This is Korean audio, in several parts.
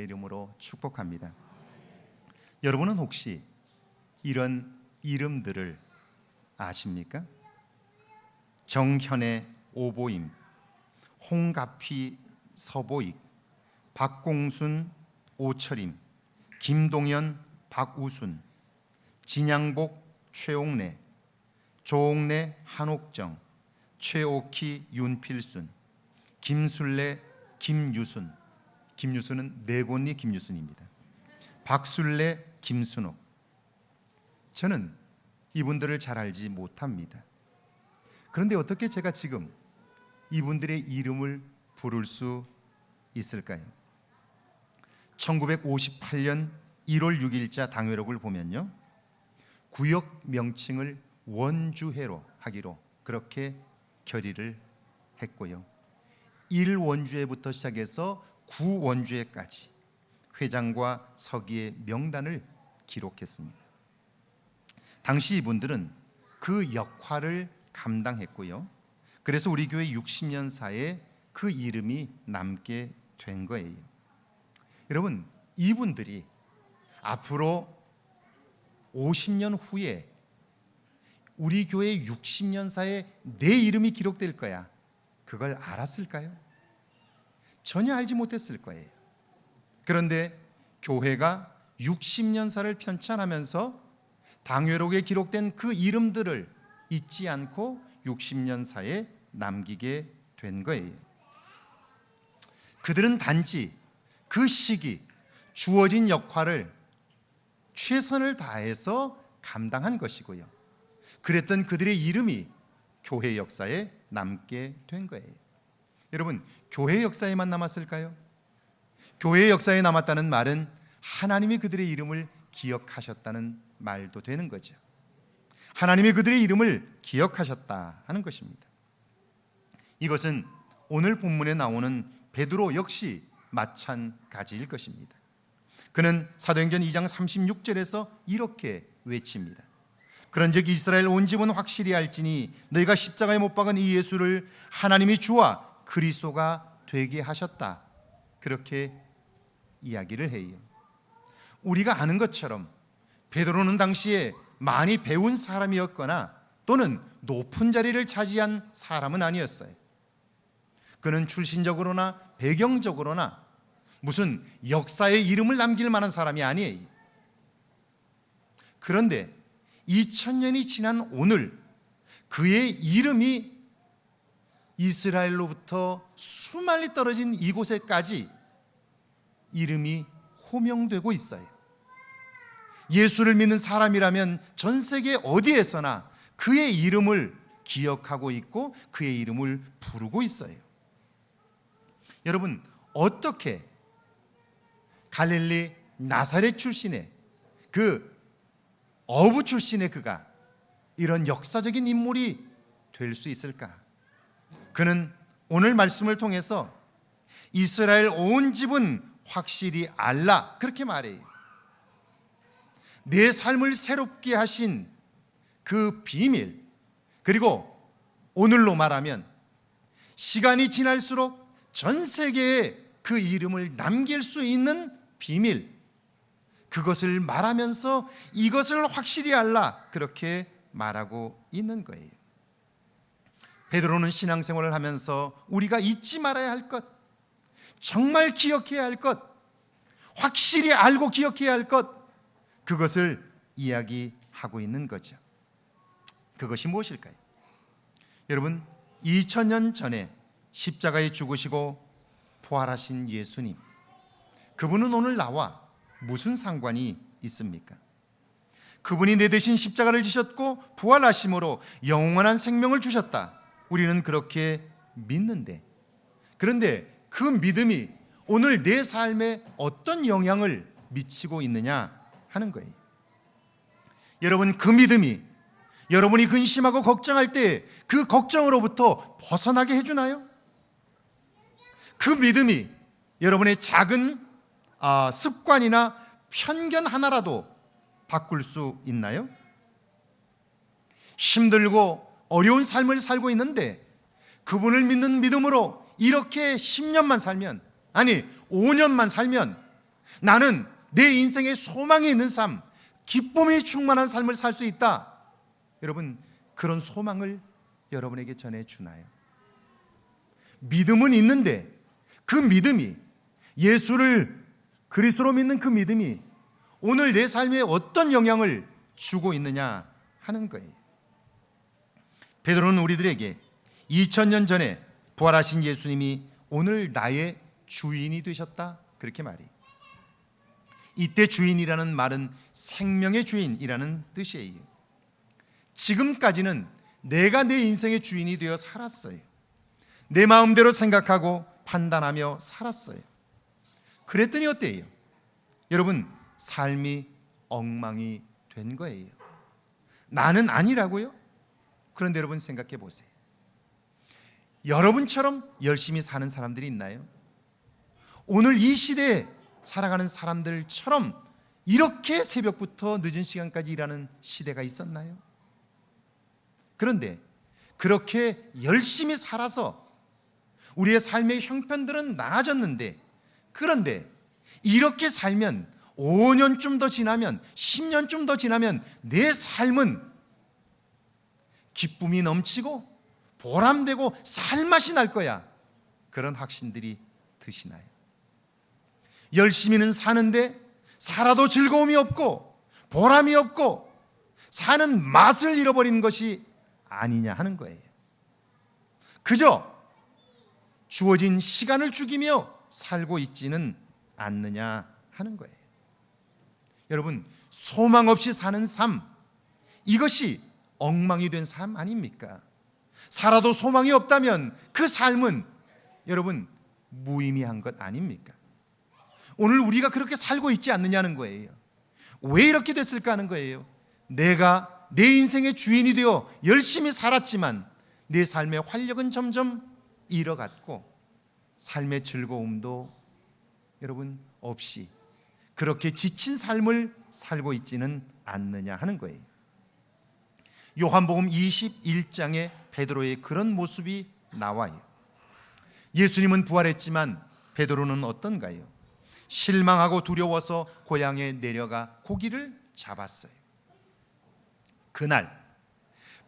예수님의 이름으로 축복합니다. 여러분은 혹시 이런 이름들을 아십니까? 정현의 오보임, 홍가피 서보익, 박공순 오철임, 김동현 박우순, 진양복 최옥래, 조옥래 한옥정, 최옥희 윤필순, 김술래 김유순, 김유순은 네곤리 김유순입니다. 박술래 김순옥. 저는 이분들을 잘 알지 못합니다. 그런데 어떻게 제가 지금 이분들의 이름을 부를 수 있을까요? 1958년 1월 6일자 당회록을 보면요, 구역 명칭을 원주회로 하기로 그렇게 결의를 했고요, 1원주회부터 시작해서 9원주회까지 회장과 서기의 명단을 기록했습니다. 당시 이분들은 그 역할을 감당했고요, 그래서 우리 교회 60년사에 그 이름이 남게 된 거예요. 여러분, 이분들이 앞으로 50년 후에 우리 교회 60년사에 내 이름이 기록될 거야, 그걸 알았을까요? 전혀 알지 못했을 거예요. 그런데 교회가 60년사를 편찬하면서 당회록에 기록된 그 이름들을 잊지 않고 60년사에 남기게 된 거예요. 그들은 단지 그 시기 주어진 역할을 최선을 다해서 감당한 것이고요, 그랬던 그들의 이름이 교회 역사에 남게 된 거예요. 여러분, 교회 역사에만 남았을까요? 교회 역사에 남았다는 말은 하나님이 그들의 이름을 기억하셨다는 말도 되는 거죠. 하나님이 그들의 이름을 기억하셨다 하는 것입니다. 이것은 오늘 본문에 나오는 베드로 역시 마찬가지일 것입니다. 그는 사도행전 2장 36절에서 이렇게 외칩니다. 그런즉 이스라엘 온 집은 확실히 알지니 너희가 십자가에 못 박은 이 예수를 하나님이 주와 그리스도가 되게 하셨다, 그렇게 이야기를 해요. 우리가 아는 것처럼 베드로는 당시에 많이 배운 사람이었거나 또는 높은 자리를 차지한 사람은 아니었어요. 그는 출신적으로나 배경적으로나 무슨 역사에 이름을 남길 만한 사람이 아니에요. 그런데 2000년이 지난 오늘 그의 이름이 이스라엘로부터 수만리 떨어진 이곳에까지 이름이 호명되고 있어요. 예수를 믿는 사람이라면 전 세계 어디에서나 그의 이름을 기억하고 있고 그의 이름을 부르고 있어요. 여러분, 어떻게 갈릴리 나사렛 출신의 그 어부 출신의 그가 이런 역사적인 인물이 될 수 있을까? 그는 오늘 말씀을 통해서 이스라엘 온 집은 확실히 알라, 그렇게 말해요. 내 삶을 새롭게 하신 그 비밀, 그리고 오늘로 말하면 시간이 지날수록 전 세계에 그 이름을 남길 수 있는 비밀, 그것을 말하면서 이것을 확실히 알라, 그렇게 말하고 있는 거예요. 베드로는 신앙생활을 하면서 우리가 잊지 말아야 할 것, 정말 기억해야 할 것, 확실히 알고 기억해야 할 것, 그것을 이야기하고 있는 거죠. 그것이 무엇일까요? 여러분, 2000년 전에 십자가에 죽으시고 부활하신 예수님, 그분은 오늘 나와 무슨 상관이 있습니까? 그분이 내 대신 십자가를 지셨고 부활하심으로 영원한 생명을 주셨다, 우리는 그렇게 믿는데, 그런데 그 믿음이 오늘 내 삶에 어떤 영향을 미치고 있느냐 하는 거예요. 여러분, 그 믿음이 여러분이 근심하고 걱정할 때 그 걱정으로부터 벗어나게 해주나요? 그 믿음이 여러분의 작은 습관이나 편견 하나라도 바꿀 수 있나요? 힘들고 어려운 삶을 살고 있는데 그분을 믿는 믿음으로 이렇게 10년만 살면, 아니 5년만 살면 나는 내 인생에 소망이 있는 삶, 기쁨이 충만한 삶을 살 수 있다. 여러분, 그런 소망을 여러분에게 전해주나요? 믿음은 있는데 그 믿음이, 예수를 그리스도로 믿는 그 믿음이 오늘 내 삶에 어떤 영향을 주고 있느냐 하는 거예요. 베드로는 우리들에게 2000년 전에 부활하신 예수님이 오늘 나의 주인이 되셨다, 그렇게 말해요. 이때 주인이라는 말은 생명의 주인이라는 뜻이에요. 지금까지는 내가 내 인생의 주인이 되어 살았어요. 내 마음대로 생각하고 판단하며 살았어요. 그랬더니 어때요? 여러분, 삶이 엉망이 된 거예요. 나는 아니라고요? 그런데 여러분 생각해 보세요. 여러분처럼 열심히 사는 사람들이 있나요? 오늘 이 시대에 살아가는 사람들처럼 이렇게 새벽부터 늦은 시간까지 일하는 시대가 있었나요? 그런데 그렇게 열심히 살아서 우리의 삶의 형편들은 나아졌는데, 그런데 이렇게 살면 5년쯤 더 지나면, 10년쯤 더 지나면 내 삶은 기쁨이 넘치고 보람되고 살맛이 날 거야, 그런 확신들이 드시나요? 열심히는 사는데 살아도 즐거움이 없고 보람이 없고 사는 맛을 잃어버린 것이 아니냐 하는 거예요. 그저 주어진 시간을 죽이며 살고 있지는 않느냐 하는 거예요. 여러분, 소망 없이 사는 삶, 이것이 엉망이 된 삶 아닙니까? 살아도 소망이 없다면 그 삶은 여러분 무의미한 것 아닙니까? 오늘 우리가 그렇게 살고 있지 않느냐는 거예요. 왜 이렇게 됐을까 하는 거예요. 내가 내 인생의 주인이 되어 열심히 살았지만 내 삶의 활력은 점점 잃어갔고 삶의 즐거움도 여러분 없이 그렇게 지친 삶을 살고 있지는 않느냐 하는 거예요. 요한복음 21장에 베드로의 그런 모습이 나와요. 예수님은 부활했지만 베드로는 어떤가요? 실망하고 두려워서 고향에 내려가 고기를 잡았어요. 그날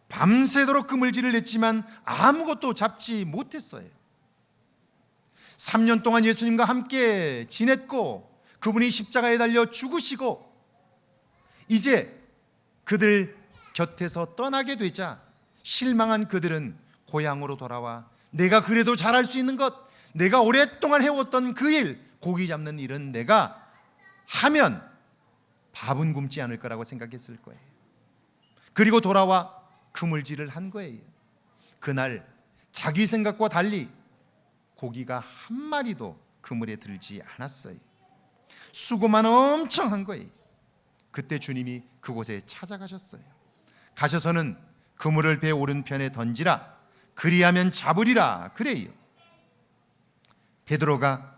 밤새도록 그물질을 냈지만 아무것도 잡지 못했어요. 3년 동안 예수님과 함께 지냈고 그분이 십자가에 달려 죽으시고 이제 그들 곁에서 떠나게 되자 실망한 그들은 고향으로 돌아와 내가 그래도 잘할 수 있는 것, 내가 오랫동안 해왔던 그 일, 고기 잡는 일은 내가 하면 밥은 굶지 않을 거라고 생각했을 거예요. 그리고 돌아와 그물질을 한 거예요. 그날 자기 생각과 달리 고기가 한 마리도 그물에 들지 않았어요. 수고만 엄청 한 거예요. 그때 주님이 그곳에 찾아가셨어요. 가셔서는 그물을 배 오른편에 던지라, 그리하면 잡으리라 그래요. 베드로가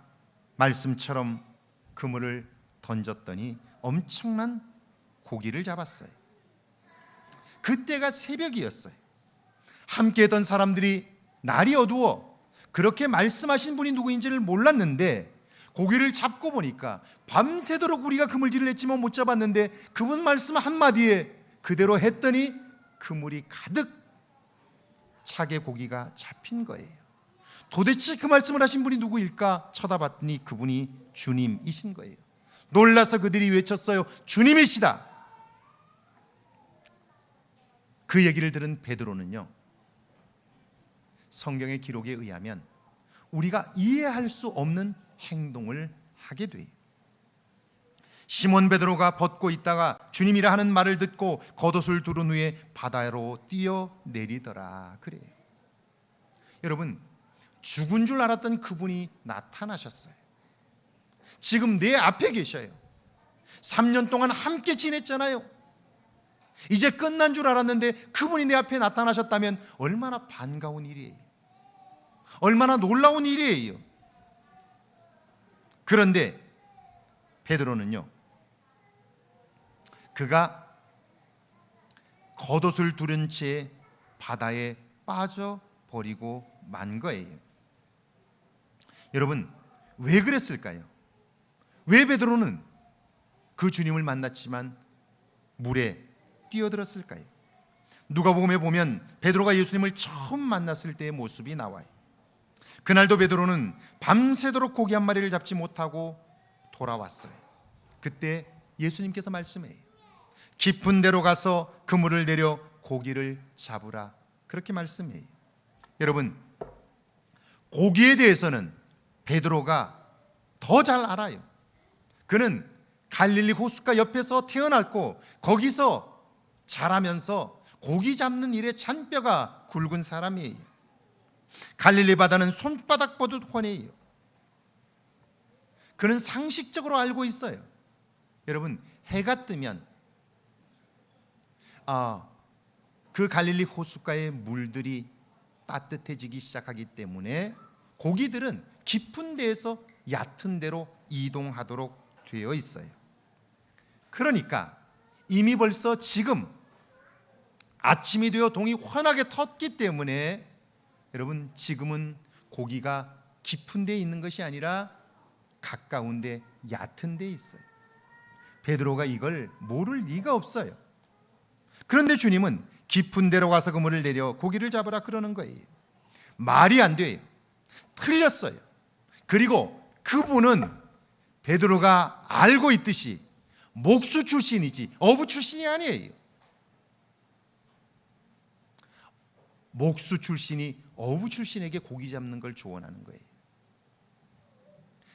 말씀처럼 그물을 던졌더니 엄청난 고기를 잡았어요. 그때가 새벽이었어요. 함께 했던 사람들이 날이 어두워 그렇게 말씀하신 분이 누구인지를 몰랐는데 고기를 잡고 보니까 밤새도록 우리가 그물질을 했지만 못 잡았는데 그분 말씀 한마디에 그대로 했더니 그물이 가득 차게 고기가 잡힌 거예요. 도대체 그 말씀을 하신 분이 누구일까 쳐다봤더니 그분이 주님이신 거예요. 놀라서 그들이 외쳤어요. 주님이시다. 그 얘기를 들은 베드로는요, 성경의 기록에 의하면 우리가 이해할 수 없는 행동을 하게 돼요. 시몬 베드로가 벗고 있다가 주님이라 하는 말을 듣고 겉옷을 두른 후에 바다로 뛰어내리더라 그래요. 여러분, 죽은 줄 알았던 그분이 나타나셨어요. 지금 내 앞에 계셔요. 3년 동안 함께 지냈잖아요. 이제 끝난 줄 알았는데 그분이 내 앞에 나타나셨다면 얼마나 반가운 일이에요. 얼마나 놀라운 일이에요. 그런데 베드로는요, 그가 겉옷을 두른 채 바다에 빠져버리고 만 거예요. 여러분, 왜 그랬을까요? 왜 베드로는 그 주님을 만났지만 물에 뛰어들었을까요? 누가복음에 보면 베드로가 예수님을 처음 만났을 때의 모습이 나와요. 그날도 베드로는 밤새도록 고기 한 마리를 잡지 못하고 돌아왔어요. 그때 예수님께서 말씀해요. 깊은 데로 가서 그물을 내려 고기를 잡으라. 그렇게 말씀해요. 여러분, 고기에 대해서는 베드로가 더 잘 알아요. 그는 갈릴리 호숫가 옆에서 태어났고 거기서 자라면서 고기 잡는 일에 잔뼈가 굵은 사람이에요. 갈릴리 바다는 손바닥 보듯 훤해요. 그는 상식적으로 알고 있어요. 여러분, 해가 뜨면 그 갈릴리 호숫가의 물들이 따뜻해지기 시작하기 때문에 고기들은 깊은 데에서 얕은 데로 이동하도록 되어 있어요. 그러니까 이미 벌써 지금 아침이 되어 동이 환하게 텄기 때문에 여러분, 지금은 고기가 깊은 데에 있는 것이 아니라 가까운 데, 얕은 데에 있어요. 베드로가 이걸 모를 리가 없어요. 그런데 주님은 깊은 데로 가서 그물을 내려 고기를 잡으라 그러는 거예요. 말이 안 돼요. 틀렸어요. 그리고 그분은 베드로가 알고 있듯이 목수 출신이지 어부 출신이 아니에요. 목수 출신이 어부 출신에게 고기 잡는 걸 조언하는 거예요.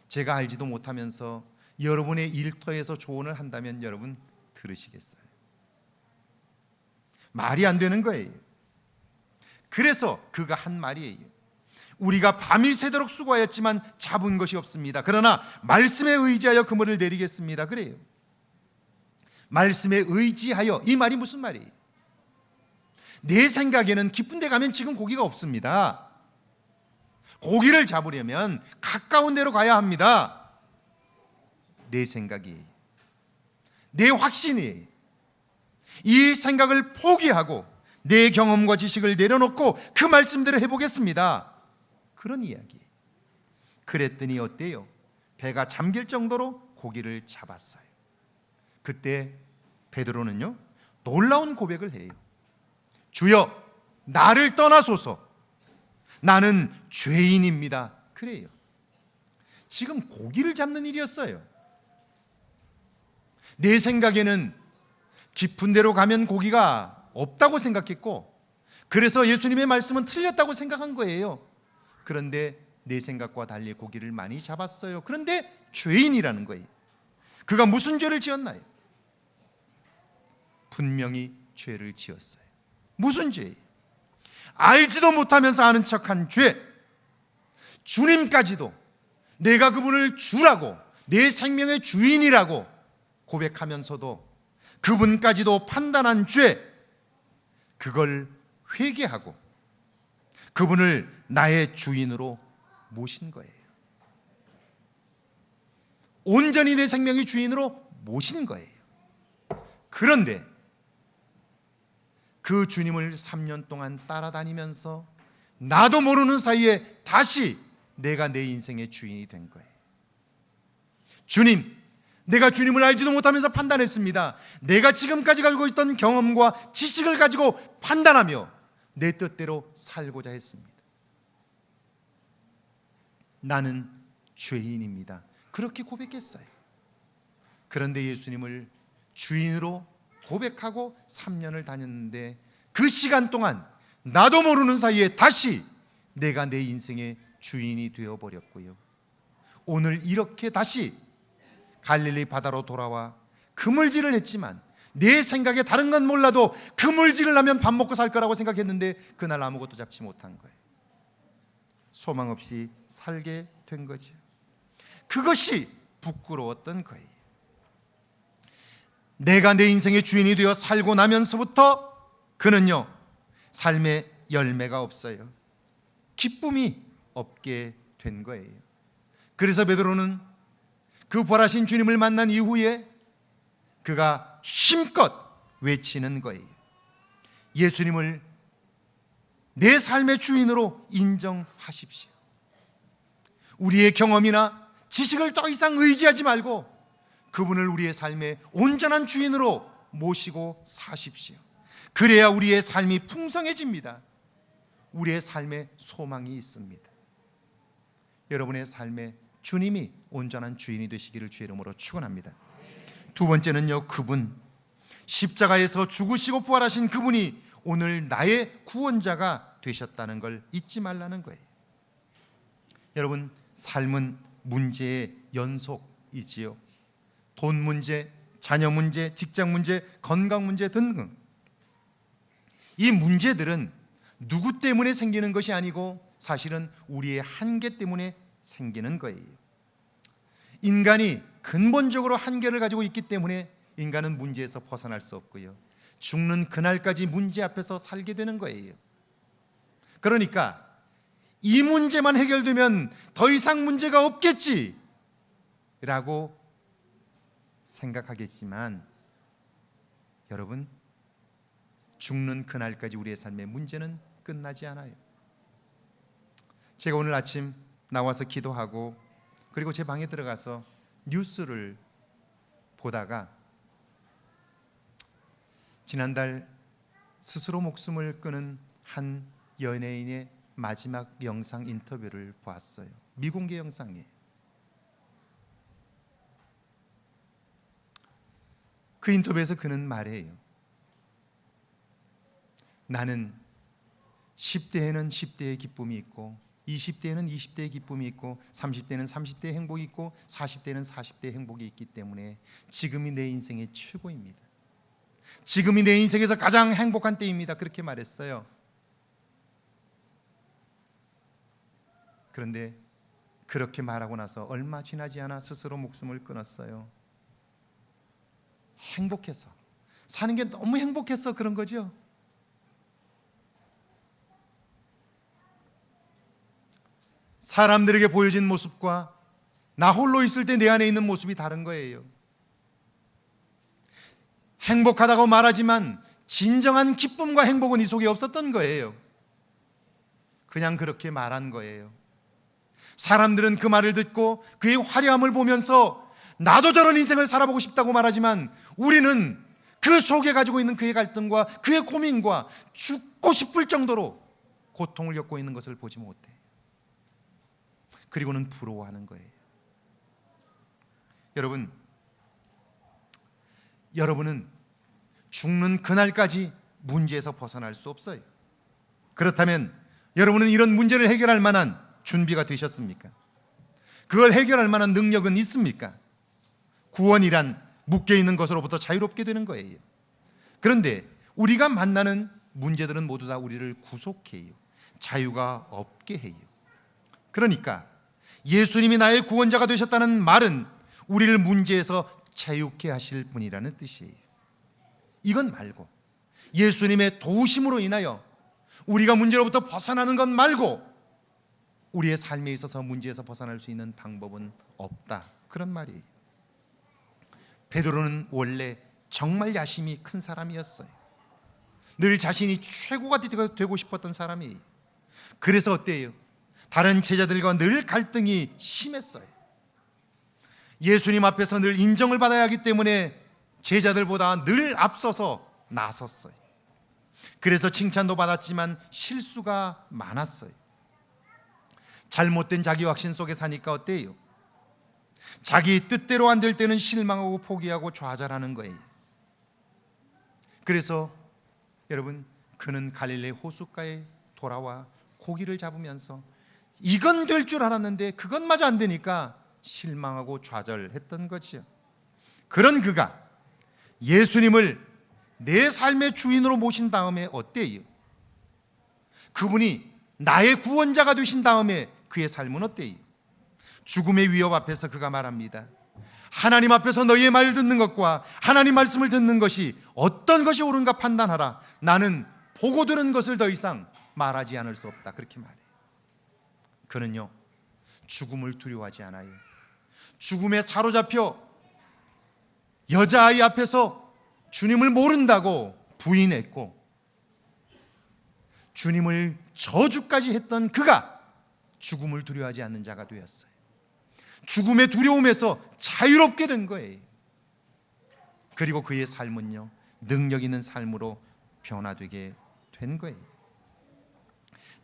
제가 알지도 못하면서 여러분의 일터에서 조언을 한다면 여러분 들으시겠어요? 말이 안 되는 거예요. 그래서 그가 한 말이에요. 우리가 밤이 새도록 수고하였지만 잡은 것이 없습니다. 그러나 말씀에 의지하여 그물을 내리겠습니다. 그래요. 말씀에 의지하여, 이 말이 무슨 말이에요? 내 생각에는 깊은 데 가면 지금 고기가 없습니다. 고기를 잡으려면 가까운 데로 가야 합니다. 내 생각이, 내 확신이, 이 생각을 포기하고 내 경험과 지식을 내려놓고 그 말씀대로 해보겠습니다. 그런 이야기. 그랬더니 어때요? 배가 잠길 정도로 고기를 잡았어요. 그때 베드로는요, 놀라운 고백을 해요. 주여, 나를 떠나소서. 나는 죄인입니다. 그래요. 지금 고기를 잡는 일이었어요. 내 생각에는 깊은 데로 가면 고기가 없다고 생각했고, 그래서 예수님의 말씀은 틀렸다고 생각한 거예요. 그런데 내 생각과 달리 고기를 많이 잡았어요. 그런데 죄인이라는 거예요. 그가 무슨 죄를 지었나요? 분명히 죄를 지었어요. 무슨 죄예요? 알지도 못하면서 아는 척한 죄. 주님까지도 내가 그분을 주라고, 내 생명의 주인이라고 고백하면서도 그분까지도 판단한 죄, 그걸 회개하고 그분을 나의 주인으로 모신 거예요. 온전히 내 생명의 주인으로 모신 거예요. 그런데 그 주님을 3년 동안 따라다니면서 나도 모르는 사이에 다시 내가 내 인생의 주인이 된 거예요. 주님, 내가 주님을 알지도 못하면서 판단했습니다. 내가 지금까지 가지고 있던 경험과 지식을 가지고 판단하며 내 뜻대로 살고자 했습니다. 나는 죄인입니다. 그렇게 고백했어요. 그런데 예수님을 주인으로 고백하고 3년을 다녔는데 그 시간 동안 나도 모르는 사이에 다시 내가 내 인생의 주인이 되어버렸고요. 오늘 이렇게 다시 갈릴리 바다로 돌아와 그물질을 했지만 내 생각에 다른 건 몰라도 그물질을 하면 밥 먹고 살 거라고 생각했는데 그날 아무것도 잡지 못한 거예요. 소망 없이 살게 된 거죠. 그것이 부끄러웠던 거예요. 내가 내 인생의 주인이 되어 살고 나면서부터 그는요, 삶의 열매가 없어요. 기쁨이 없게 된 거예요. 그래서 베드로는 그 부활하신 주님을 만난 이후에 그가 힘껏 외치는 거예요. 예수님을 내 삶의 주인으로 인정하십시오. 우리의 경험이나 지식을 더 이상 의지하지 말고 그분을 우리의 삶의 온전한 주인으로 모시고 사십시오. 그래야 우리의 삶이 풍성해집니다. 우리의 삶에 소망이 있습니다. 여러분의 삶에 주님이 온전한 주인이 되시기를 주의 이름으로 축원합니다. 두 번째는요, 그분, 십자가에서 죽으시고 부활하신 그분이 오늘 나의 구원자가 되셨다는 걸 잊지 말라는 거예요. 여러분, 삶은 문제의 연속이지요. 돈 문제, 자녀 문제, 직장 문제, 건강 문제 등등. 이 문제들은 누구 때문에 생기는 것이 아니고 사실은 우리의 한계 때문에 생기는 거예요. 인간이 근본적으로 한계를 가지고 있기 때문에 인간은 문제에서 벗어날 수 없고요. 죽는 그날까지 문제 앞에서 살게 되는 거예요. 그러니까 이 문제만 해결되면 더 이상 문제가 없겠지 라고 생각하겠지만 여러분, 죽는 그날까지 우리의 삶의 문제는 끝나지 않아요. 제가 오늘 아침 나와서 기도하고 그리고 제 방에 들어가서 뉴스를 보다가 지난달 스스로 목숨을 끊은 한 연예인의 마지막 영상 인터뷰를 보았어요. 미공개 영상이에요. 그 인터뷰에서 그는 말해요. 나는 10대에는 10대의 기쁨이 있고 20대에는 20대의 기쁨이 있고 30대는 30대의 행복이 있고 40대는 40대의 행복이 있기 때문에 지금이 내 인생의 최고입니다. 지금이 내 인생에서 가장 행복한 때입니다. 그렇게 말했어요. 그런데 그렇게 말하고 나서 얼마 지나지 않아 스스로 목숨을 끊었어요. 행복해서, 사는 게 너무 행복해서 그런 거죠. 사람들에게 보여진 모습과 나 홀로 있을 때 내 안에 있는 모습이 다른 거예요. 행복하다고 말하지만 진정한 기쁨과 행복은 이 속에 없었던 거예요. 그냥 그렇게 말한 거예요. 사람들은 그 말을 듣고 그의 화려함을 보면서 나도 저런 인생을 살아보고 싶다고 말하지만 우리는 그 속에 가지고 있는 그의 갈등과 그의 고민과 죽고 싶을 정도로 고통을 겪고 있는 것을 보지 못해. 그리고는 부러워하는 거예요. 여러분은 죽는 그날까지 문제에서 벗어날 수 없어요. 그렇다면 여러분은 이런 문제를 해결할 만한 준비가 되셨습니까? 그걸 해결할 만한 능력은 있습니까? 구원이란 묶여있는 것으로부터 자유롭게 되는 거예요. 그런데 우리가 만나는 문제들은 모두 다 우리를 구속해요. 자유가 없게 해요. 그러니까 예수님이 나의 구원자가 되셨다는 말은 우리를 문제에서 자유케 하실 분이라는 뜻이에요. 이건 말고 예수님의 도우심으로 인하여 우리가 문제로부터 벗어나는 것 말고 우리의 삶에 있어서 문제에서 벗어날 수 있는 방법은 없다, 그런 말이에요. 베드로는 원래 정말 야심이 큰 사람이었어요. 늘 자신이 최고가 되고 싶었던 사람이에요. 그래서 어때요? 다른 제자들과 늘 갈등이 심했어요. 예수님 앞에서 늘 인정을 받아야 하기 때문에 제자들보다 늘 앞서서 나섰어요. 그래서 칭찬도 받았지만 실수가 많았어요. 잘못된 자기 확신 속에 사니까 어때요? 자기 뜻대로 안 될 때는 실망하고 포기하고 좌절하는 거예요. 그래서 여러분, 그는 갈릴리 호숫가에 돌아와 고기를 잡으면서 이건 될 줄 알았는데 그것마저 안 되니까 실망하고 좌절했던 거죠. 그런 그가 예수님을 내 삶의 주인으로 모신 다음에 어때요? 그분이 나의 구원자가 되신 다음에 그의 삶은 어때요? 죽음의 위협 앞에서 그가 말합니다. 하나님 앞에서 너희의 말을 듣는 것과 하나님 말씀을 듣는 것이 어떤 것이 옳은가 판단하라. 나는 보고 들은 것을 더 이상 말하지 않을 수 없다. 그렇게 말해요. 그는요, 죽음을 두려워하지 않아요. 죽음에 사로잡혀 여자아이 앞에서 주님을 모른다고 부인했고 주님을 저주까지 했던 그가 죽음을 두려워하지 않는 자가 되었어요. 죽음의 두려움에서 자유롭게 된 거예요. 그리고 그의 삶은요, 능력 있는 삶으로 변화되게 된 거예요.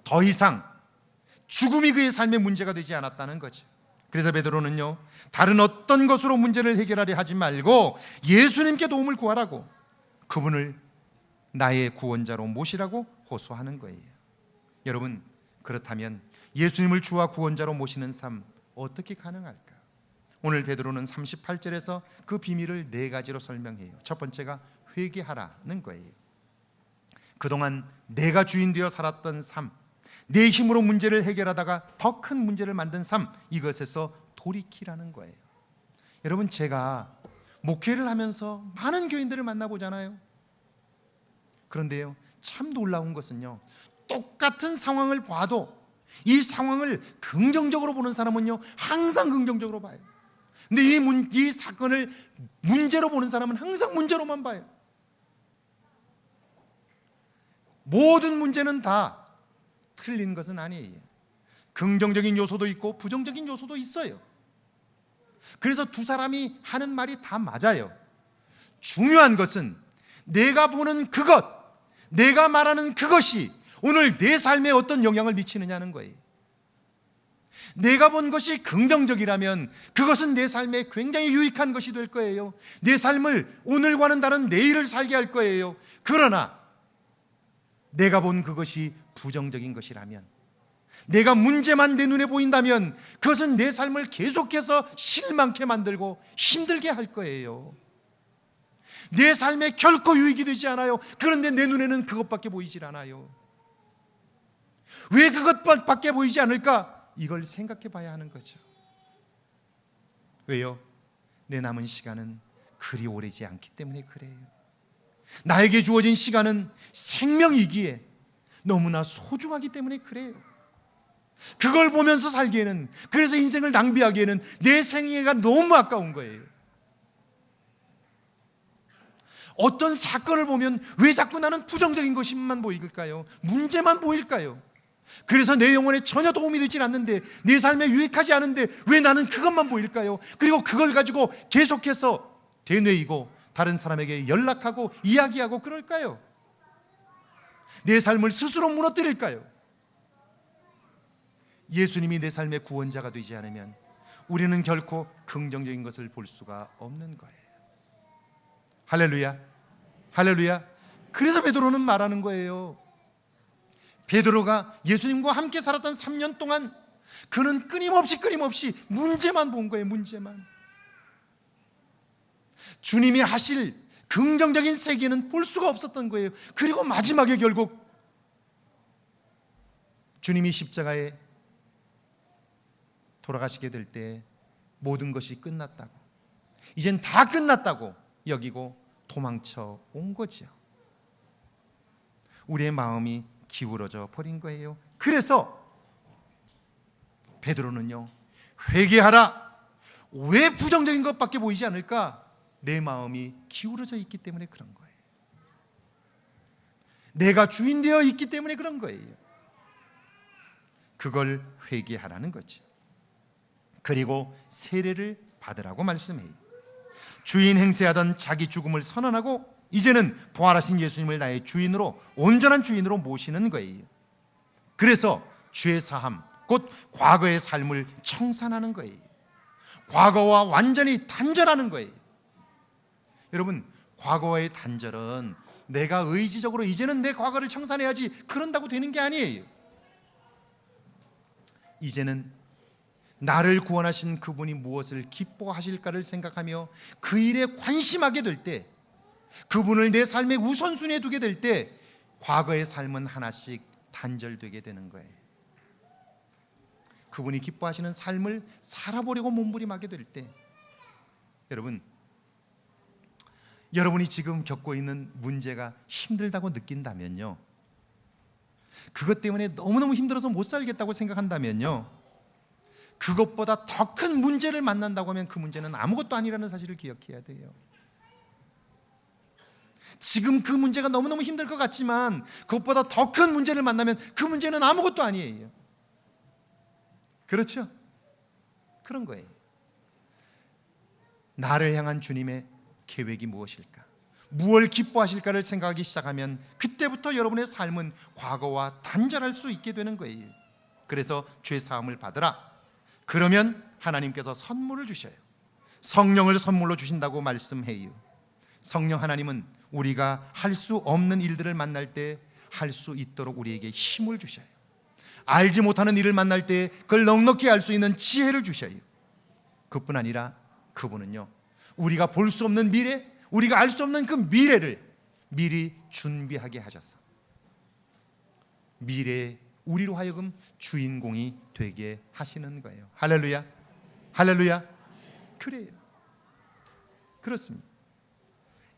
더 이상 죽음이 그의 삶의 문제가 되지 않았다는 거죠. 그래서 베드로는요, 다른 어떤 것으로 문제를 해결하려 하지 말고 예수님께 도움을 구하라고, 그분을 나의 구원자로 모시라고 호소하는 거예요. 여러분, 그렇다면 예수님을 주와 구원자로 모시는 삶 어떻게 가능할까? 오늘 베드로는 38절에서 그 비밀을 4가지로 설명해요. 첫 번째가 회개하라는 거예요. 그동안 내가 주인 되어 살았던 삶, 내 힘으로 문제를 해결하다가 더 큰 문제를 만든 삶, 이것에서 돌이키라는 거예요. 여러분, 제가 목회를 하면서 많은 교인들을 만나보잖아요. 그런데요, 참 놀라운 것은요, 똑같은 상황을 봐도 이 상황을 긍정적으로 보는 사람은요, 항상 긍정적으로 봐요. 근데 이 사건을 문제로 보는 사람은 항상 문제로만 봐요. 모든 문제는 다 틀린 것은 아니에요. 긍정적인 요소도 있고 부정적인 요소도 있어요. 그래서 두 사람이 하는 말이 다 맞아요. 중요한 것은 내가 보는 그것, 내가 말하는 그것이 오늘 내 삶에 어떤 영향을 미치느냐는 거예요. 내가 본 것이 긍정적이라면 그것은 내 삶에 굉장히 유익한 것이 될 거예요. 내 삶을 오늘과는 다른 내일을 살게 할 거예요. 그러나 내가 본 그것이 부정적인 것이라면, 내가 문제만 내 눈에 보인다면 그것은 내 삶을 계속해서 실망케 만들고 힘들게 할 거예요. 내 삶에 결코 유익이 되지 않아요. 그런데 내 눈에는 그것밖에 보이질 않아요. 왜 그것밖에 보이지 않을까? 이걸 생각해 봐야 하는 거죠. 왜요? 내 남은 시간은 그리 오래지 않기 때문에 그래요. 나에게 주어진 시간은 생명이기에 너무나 소중하기 때문에 그래요. 그걸 보면서 살기에는, 그래서 인생을 낭비하기에는 내 생애가 너무 아까운 거예요. 어떤 사건을 보면 왜 자꾸 나는 부정적인 것만 보일까요? 문제만 보일까요? 그래서 내 영혼에 전혀 도움이 되질 않는데, 내 삶에 유익하지 않은데 왜 나는 그것만 보일까요? 그리고 그걸 가지고 계속해서 되뇌이고 다른 사람에게 연락하고 이야기하고 그럴까요? 내 삶을 스스로 무너뜨릴까요? 예수님이 내 삶의 구원자가 되지 않으면 우리는 결코 긍정적인 것을 볼 수가 없는 거예요. 할렐루야, 할렐루야. 그래서 베드로는 말하는 거예요. 베드로가 예수님과 함께 살았던 3년 동안 그는 끊임없이 문제만 본 거예요. 문제만. 주님이 하실 긍정적인 세계는 볼 수가 없었던 거예요. 그리고 마지막에 결국 주님이 십자가에 돌아가시게 될 때 모든 것이 끝났다고, 이젠 다 끝났다고 여기고 도망쳐 온 거죠. 우리의 마음이 기울어져 버린 거예요. 그래서 베드로는요, 회개하라. 왜 부정적인 것밖에 보이지 않을까? 내 마음이 기울어져 있기 때문에 그런 거예요. 내가 주인 되어 있기 때문에 그런 거예요. 그걸 회개하라는 거죠. 그리고 세례를 받으라고 말씀해요. 주인 행세하던 자기 죽음을 선언하고 이제는 부활하신 예수님을 나의 주인으로, 온전한 주인으로 모시는 거예요. 그래서 죄 사함, 곧 과거의 삶을 청산하는 거예요. 과거와 완전히 단절하는 거예요. 여러분, 과거의 단절은 내가 의지적으로 이제는 내 과거를 청산해야지 그런다고 되는 게 아니에요. 이제는 나를 구원하신 그분이 무엇을 기뻐하실까를 생각하며 그 일에 관심하게 될 때, 그분을 내 삶의 우선순위에 두게 될 때 과거의 삶은 하나씩 단절되게 되는 거예요. 그분이 기뻐하시는 삶을 살아보려고 몸부림하게 될 때, 여러분이 지금 겪고 있는 문제가 힘들다고 느낀다면요, 그것 때문에 너무너무 힘들어서 못 살겠다고 생각한다면요, 그것보다 더 큰 문제를 만난다고 하면 그 문제는 아무것도 아니라는 사실을 기억해야 돼요. 지금 그 문제가 너무너무 힘들 것 같지만 그것보다 더 큰 문제를 만나면 그 문제는 아무것도 아니에요. 그렇죠? 그런 거예요. 나를 향한 주님의 계획이 무엇일까? 무엇을 기뻐하실까를 생각하기 시작하면 그때부터 여러분의 삶은 과거와 단절할 수 있게 되는 거예요. 그래서 죄사함을 받으라. 그러면 하나님께서 선물을 주셔요. 성령을 선물로 주신다고 말씀해요. 성령 하나님은 우리가 할 수 없는 일들을 만날 때 할 수 있도록 우리에게 힘을 주셔요. 알지 못하는 일을 만날 때 그걸 넉넉히 알 수 있는 지혜를 주셔요. 그뿐 아니라 그분은요, 우리가 볼 수 없는 미래, 우리가 알 수 없는 그 미래를 미리 준비하게 하셔서 미래의 우리로 하여금 주인공이 되게 하시는 거예요. 할렐루야, 할렐루야. 그래요, 그렇습니다.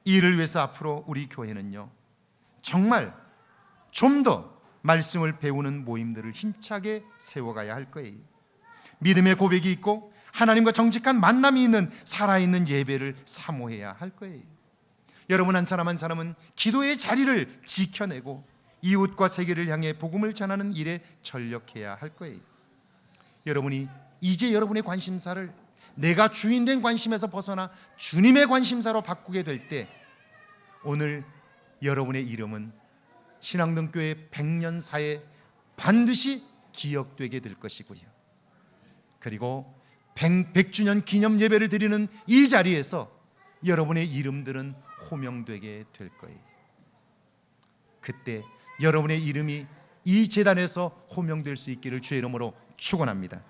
이를 위해서 앞으로 우리 교회는요, 정말 좀 더 말씀을 배우는 모임들을 힘차게 세워가야 할 거예요. 믿음의 고백이 있고 하나님과 정직한 만남이 있는 살아있는 예배를 사모해야 할 거예요. 여러분 한 사람 한 사람은 기도의 자리를 지켜내고 이웃과 세계를 향해 복음을 전하는 일에 전력해야 할 거예요. 여러분이 이제 여러분의 관심사를 내가 주인된 관심에서 벗어나 주님의 관심사로 바꾸게 될 때 오늘 여러분의 이름은 신앙등교회 100년사에 반드시 기억되게 될 것이고요. 그리고 100주년 기념 예배를 드리는 이 자리에서 여러분의 이름들은 호명되게 될 거예요. 그때 여러분의 이름이 이 제단에서 호명될 수 있기를 주의 이름으로 축원합니다.